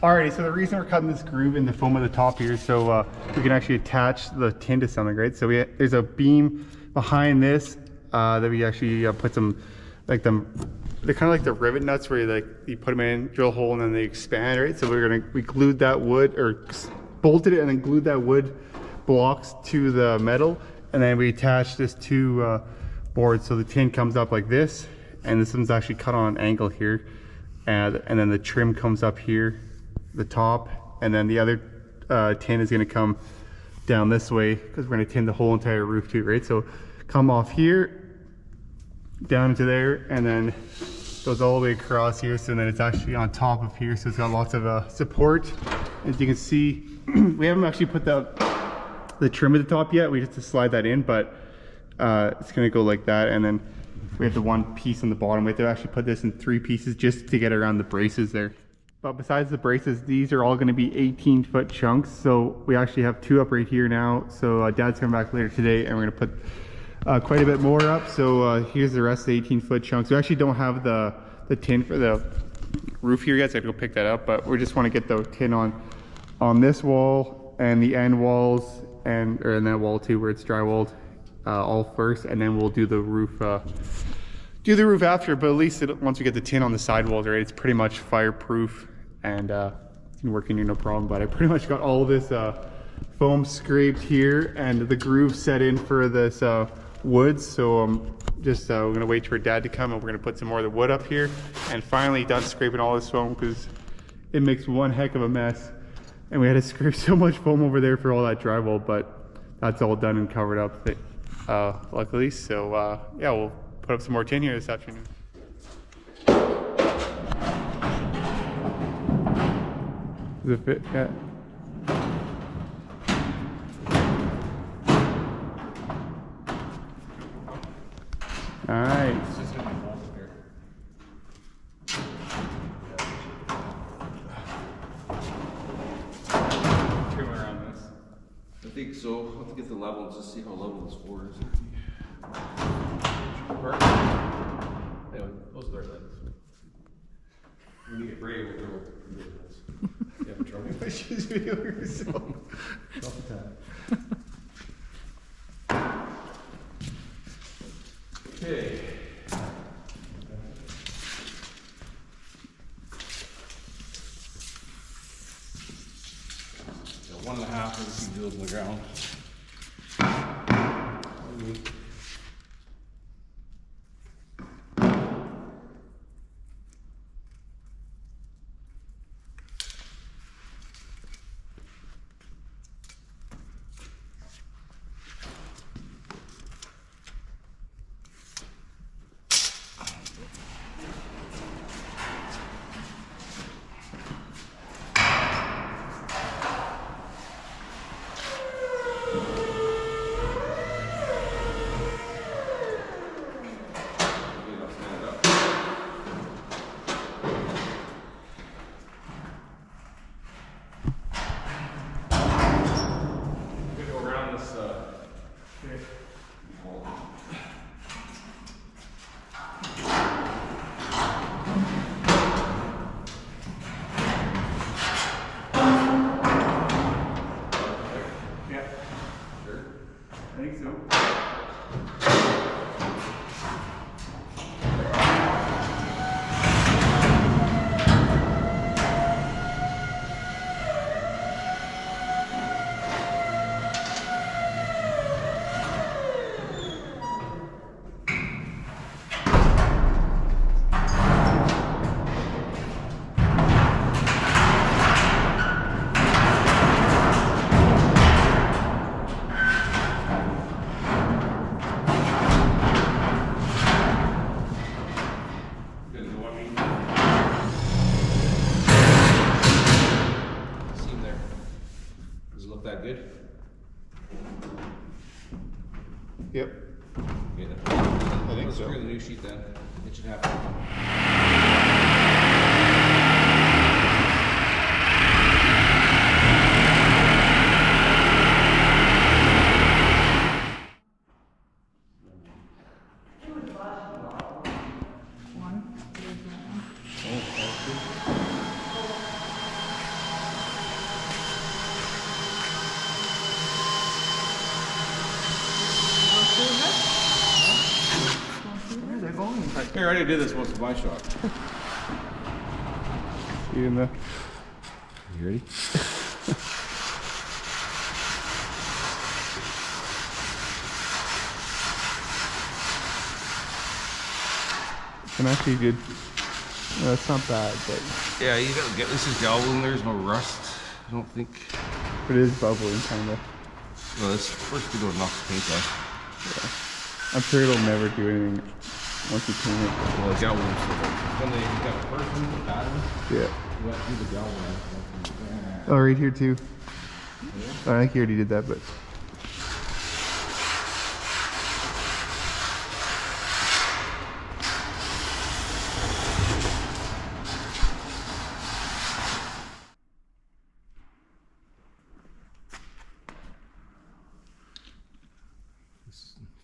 Alrighty, so the reason we're cutting this groove in the foam at the top here, so we can actually attach the tin to something, right? So there's a beam behind this that we actually put some, like they're kind of like the rivet nuts where you put them in, drill a hole, and then they expand, right? So we glued that wood, or bolted it and then glued that wood blocks to the metal, and then we attached this two boards, so the tin comes up like this, and this one's actually cut on an angle here, and then the trim comes up here, the top, and then the other tin is going to come down this way because we're going to tin the whole entire roof too, right? So come off here down into there, and then goes all the way across here, so then it's actually on top of here, so it's got lots of support. As you can see, we haven't actually put the trim at the top yet. We just to slide that in, but it's going to go like that, and then we have the one piece on the bottom. We have to actually put this in 3 pieces just to get around the braces there. But besides the braces, these are all going to be 18-foot chunks. So we actually have 2 up right here now. So Dad's coming back later today, and we're going to put quite a bit more up. So here's the rest of the 18-foot chunks. We actually don't have the tin for the roof here yet, so I have to go pick that up. But we just want to get the tin on this wall and the end walls, or in that wall too, where it's drywalled, all first, and then we'll do the roof. Do the roof after, but at least once we get the tin on the sidewalls, right, it's pretty much fireproof and it can work in here no problem. But I pretty much got all this foam scraped here and the groove set in for this wood. So we're gonna wait for Dad to come, and we're gonna put some more of the wood up here, and finally done scraping all this foam because it makes one heck of a mess, and we had to scrape so much foam over there for all that drywall, but that's all done and covered up, luckily. So yeah, we'll put up some more tin here this afternoon. Does it fit? Yeah. Alright. I think so. I'll have to get the level and just see how level this floor is. Anyway, those are our things. We need a brave with your yeah, trouble. Let's just video yourself. Okay. So 1.5 of the deals on the ground. That good? Yep. Yeah. I think Let's so. screw the new sheet then. It should happen. I already did this once with my shop. You in the... You ready? And actually good. That's not bad, but Yeah, you gotta get this is galvan. There's no rust. I don't think. it is bubbling kind of. No, this first we go knock the paint off. Yeah. I'm sure it'll never do anything once you paint it. Well, the galvan. When they got the first one, the bad one. Yeah. You have to do the galvan. Oh, right here too. Oh, I think you already did that, but.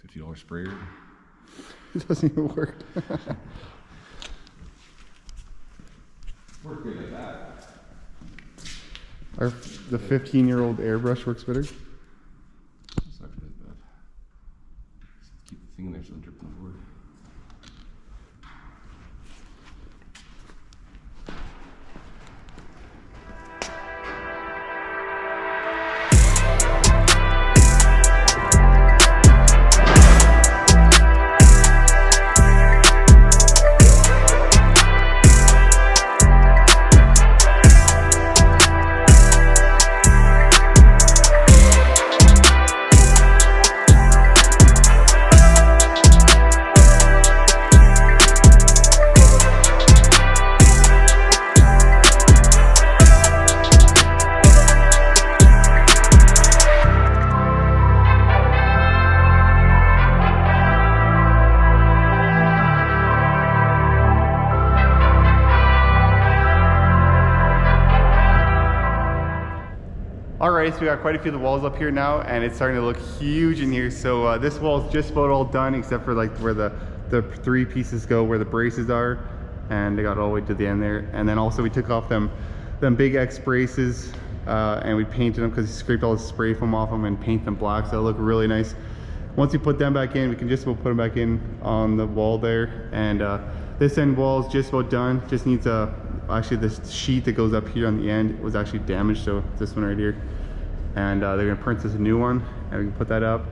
$50 sprayer. It doesn't even work. Work good like that. The 15-year-old airbrush works better. It's not good as bad. Just keep the thing in there so it doesn't drip on the board. Alright, so we got quite a few of the walls up here now, and it's starting to look huge in here. So this wall's just about all done, except for like where the three pieces go, where the braces are, and they got all the way to the end there. And then also we took off them big X braces, and we painted them because we scraped all the spray foam off them and paint them black, so they look really nice. Once we put them back in, we can just about put them back in on the wall there. And this end wall is just about done. Just needs actually this sheet that goes up here on the end was actually damaged, so this one right here. And they're gonna print us a new one, and we can put that up.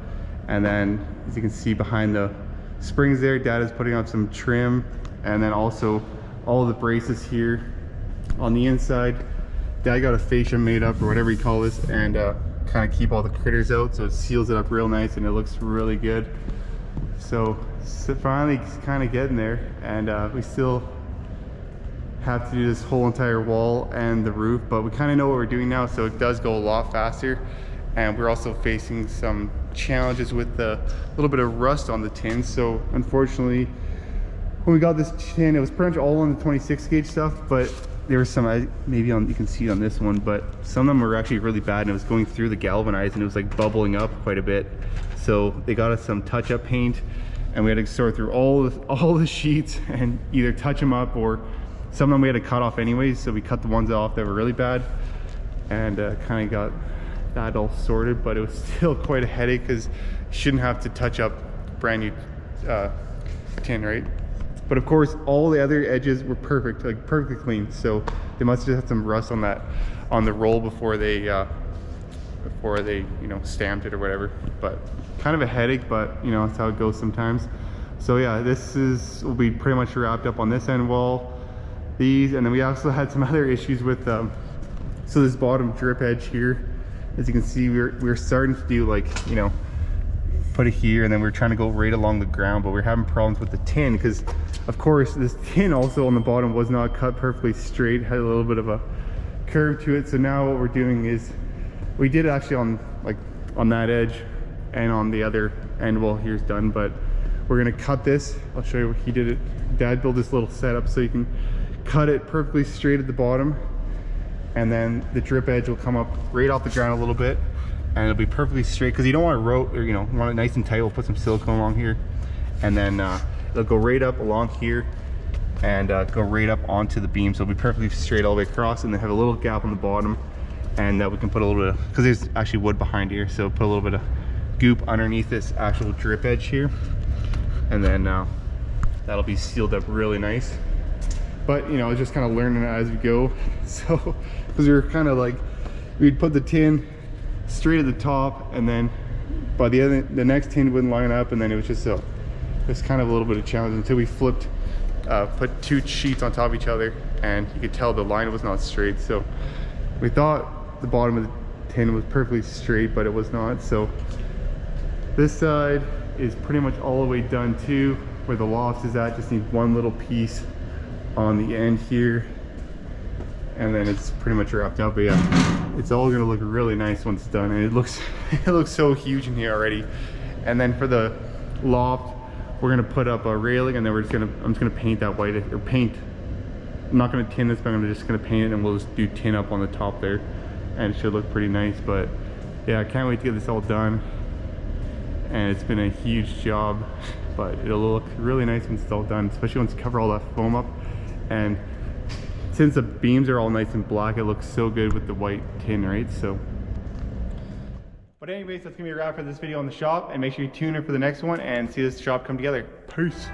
And then, as you can see behind the springs there, Dad is putting up some trim, and then also all of the braces here on the inside. Dad got a fascia made up, or whatever you call this, and kind of keep all the critters out, so it seals it up real nice, and it looks really good. So finally, kind of getting there, and we still have to do this whole entire wall and the roof, but we kind of know what we're doing now, so it does go a lot faster. And we're also facing some challenges with the little bit of rust on the tin. So unfortunately, when we got this tin, it was pretty much all on the 26 gauge stuff, but there was some, maybe on, you can see on this one, but some of them were actually really bad, and it was going through the galvanized, and it was like bubbling up quite a bit. So they got us some touch-up paint, and we had to sort through all the sheets and either touch them up, or some of them we had to cut off anyways, so we cut the ones off that were really bad, and kind of got that all sorted. But it was still quite a headache because you shouldn't have to touch up brand new tin, right? But of course, all the other edges were perfect, like perfectly clean. So they must have had some rust on the roll before they stamped it or whatever. But kind of a headache, but that's how it goes sometimes. So yeah, will be pretty much wrapped up on this end wall. These, and then we also had some other issues with so this bottom drip edge here, as you can see, we're starting to do like put it here, and then we're trying to go right along the ground, but we're having problems with the tin because of course this tin also on the bottom was not cut perfectly straight, had a little bit of a curve to it. So now what we're doing is we did it actually on that edge, and on the other end wall here's done, but we're gonna cut this. I'll show you what he did it. Dad built this little setup so you can cut it perfectly straight at the bottom, and then the drip edge will come up right off the ground a little bit, and it'll be perfectly straight because you don't want to rope, or you want it nice and tight. We'll put some silicone along here, and then it'll go right up along here and go right up onto the beam, so it'll be perfectly straight all the way across, and then have a little gap on the bottom, and we can put a little bit of, because there's actually wood behind here, so put a little bit of goop underneath this actual drip edge here, and then that'll be sealed up really nice. But you know, just kind of learning as we go. So, because we were kind of like, we'd put the tin straight at the top, and then by the next tin wouldn't line up, and then it was just it's kind of a little bit of challenge until we flipped, put 2 sheets on top of each other, and you could tell the line was not straight. So we thought the bottom of the tin was perfectly straight, but it was not. So this side is pretty much all the way done too. Where the loft is at, just need one little piece on the end here, and then it's pretty much wrapped up. But yeah, it's all gonna look really nice once it's done, and it looks it looks so huge in here already. And then for the loft, we're gonna put up a railing, and then I'm just gonna paint that white, or paint. I'm not gonna tin this, but I'm just gonna paint it, and we'll just do tin up on the top there, and it should look pretty nice. But yeah, I can't wait to get this all done. And it's been a huge job, but it'll look really nice when it's all done, especially once you cover all that foam up. And since the beams are all nice and black, it looks so good with the white tin, right? So, but anyways, that's gonna be a wrap for this video on the shop, and make sure you tune in for the next one and see this shop come together. Peace.